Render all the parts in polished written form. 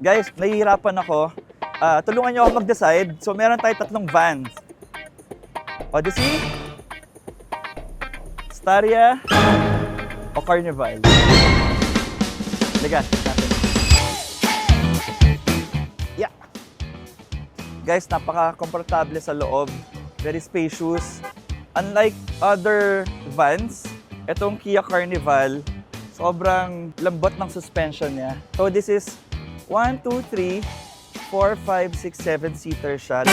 Guys, nahihirapan ako. Tulungan niyo ako mag-decide. So, meron tayo tatlong vans. Odyssey, Staria, o Carnival. Liga, natin. Yeah. Guys, napaka-komportable sa loob. Very spacious. Unlike other vans, itong Kia Carnival, sobrang lambot ng suspension niya. So this is 1, 2, 3, 4, 5, 6, 7 seater siya.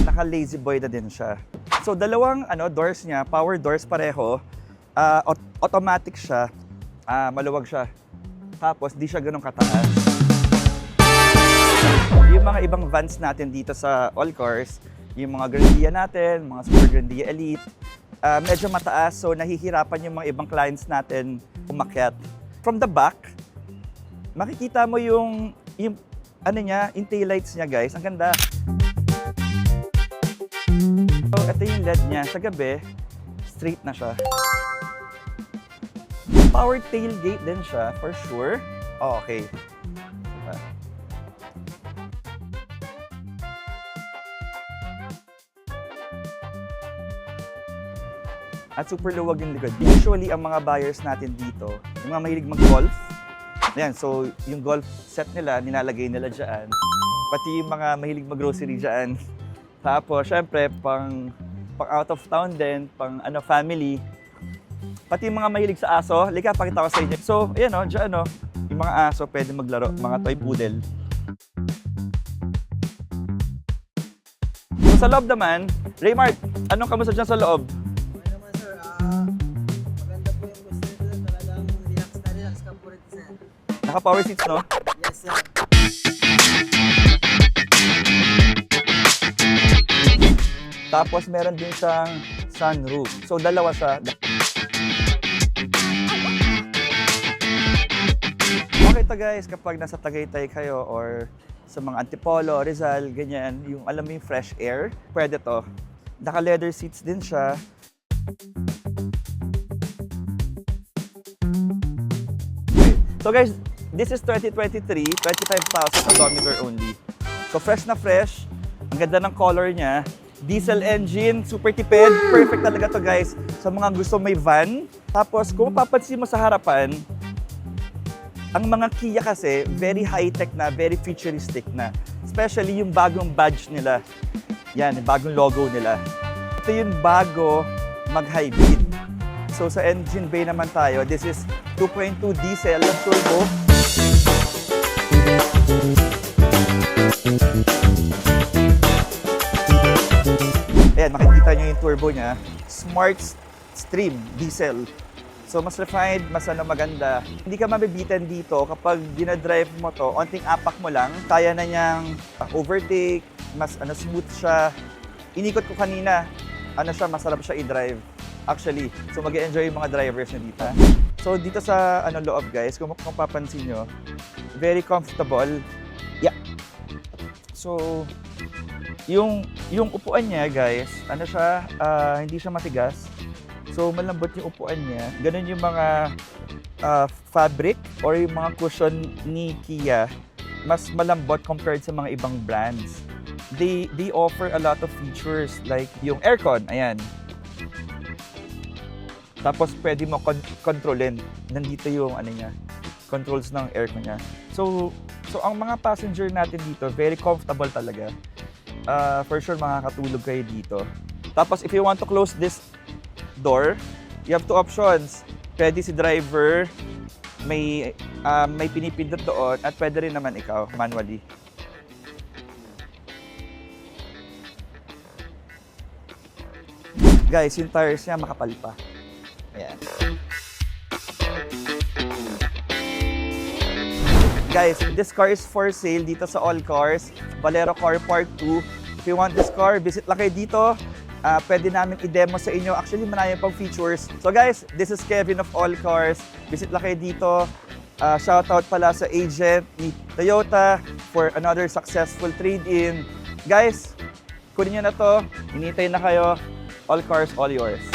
Naka-lazy boy na din siya. So dalawang doors niya, power doors pareho. Automatic siya. Maluwag siya. Tapos di siya ganun kataas. Yung mga ibang vans natin dito sa All Cars, yung mga Grandia natin, mga Super Grandia Elite, medyo mataas, so nahihirapan yung mga ibang clients natin umakyat. From the back, makikita mo yung taillights niya, guys. Ang ganda. So, ito yung LED niya. Sa gabi, straight na siya. Power tailgate din siya, for sure. Oh, okay. At super luwag yung likod. Usually, ang mga buyers natin dito, yung mga mahilig mag-golf, ayan, so yung golf set nila, nilalagay nila dyan. Pati yung mga mahilig mag-grocery dyan. Tapos, syempre, pang out of town din, pang family. Pati yung mga mahilig sa aso, halika, pakita ko sa inyo. So, ayan dyan yung mga aso pwede maglaro, mga toy poodle. So, sa loob naman, Raymart, anong kamusta dyan sa loob? Naka-power seats, no? Yes, sir. Tapos meron din siyang sunroof. So dalawa siya. Okay to guys, kapag nasa Tagaytay kayo or sa mga Antipolo, Rizal, ganyan, yung alam mo yung fresh air, pwede to. Naka-leather seats din siya. So guys, this is 2023, 25,000 odometer only. So fresh na fresh, ang ganda ng color niya. Diesel engine, super tipid, perfect talaga to guys sa mga gusto may van. Tapos kung mapapansin mo sa harapan, ang mga Kia kasi very high-tech na, very futuristic na. Especially yung bagong badge nila. Yan, yung bagong logo nila. Ito yung bago mag-hybrid. So sa engine bay naman tayo, this is 2.2 diesel turbo. Ayan, makikita nyo yung turbo niya. Smart Stream diesel. So mas refined, mas maganda. Hindi ka mabibitan dito kapag dinadrive mo to, onting apak mo lang, kaya na niyang overtake, mas smooth siya. Inikot ko kanina, masarap siya i-drive. Actually, so mag-enjoy yung mga drivers na dito. So dito sa loob guys, kung papansin nyo, very comfortable. Yeah. So yung upuan niya guys, hindi siya matigas. So malambot yung upuan niya. Ganun yung mga fabric or yung mga cushion ni Kia, mas malambot compared sa mga ibang brands. They offer a lot of features like yung aircon, ayan. Tapos pwede mo kontrolin. Nandito yung controls ng aircon niya. So ang mga passenger natin dito, very comfortable talaga. For sure makakatulog kayo dito. Tapos if you want to close this door, you have two options. Pwede si driver, may pinipindot doon, at pwede rin naman ikaw manually. Guys, yung tires niya makapal pa. Ayan. Guys, this car is for sale dito sa All Cars, Valero Car Park 2. If you want this car, visit lang kayo dito. Pwede namin i-demo sa inyo. Actually, marami pang features. So guys, this is Kevin of All Cars. Visit lang kayo dito. Shoutout pala sa agent ni Toyota for another successful trade-in. Guys, kunin nyo na to. Hinihintay na kayo. All Cars, all yours.